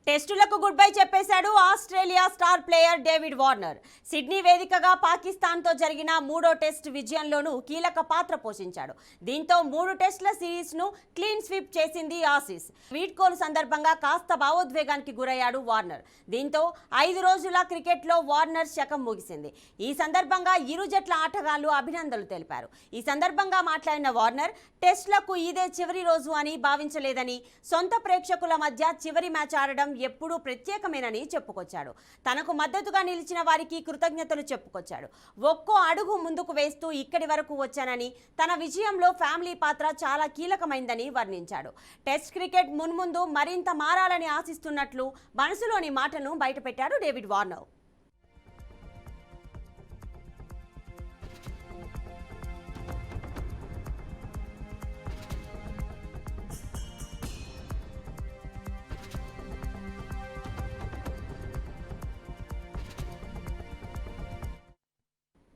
టెస్టులకు good bye చెప్పేశాడు Australia star player David Warner. Sydney వేదికగా పాకిస్తాన్తో జరిగిన 3వ టెస్ట్ విజయంలోనూ కీలక పాత్ర పోషించాడు. దీంతో 3 టెస్టుల సిరీస్ను క్లీన్ స్వీప్ చేసింది ఆసీస్. వీడ్కోలు సందర్భంగా కాస్త భావోద్వేగానికి గురయ్యాడు వార్నర్. దీంతో 5 రోజుల క్రికెట్లో వార్నర్ శకం ముగిసింది. ఈ సందర్భంగా ఇరు జట్ల ఆటగాళ్లు అభినందనలు తెలిపారు. ఈ సందర్భంగా మాట్లాడిన వార్నర్ టెస్టులకు ఇదే చివరి రోజు అని భావించలేదని, సొంత ప్రేక్షకుల మధ్య చివరి మ్యాచ్ ఆడడం ఎప్పుడూ ప్రత్యేకమేనని చెప్పుకొచ్చాడు. తనకు మద్దతుగా నిలిచిన వారికి కృతజ్ఞతలు చెప్పుకొచ్చాడు. ఒక్కో అడుగు ముందుకు వేస్తూ ఇక్కడి వరకు వచ్చానని, తన విజయంలో ఫ్యామిలీ పాత్ర చాలా కీలకమైందని వర్ణించాడు. టెస్ట్ క్రికెట్ మున్ముందు మరింత మారాలని ఆశిస్తున్నట్లు మనసులోని మాటను బయటపెట్టాడు డేవిడ్ వార్నర్.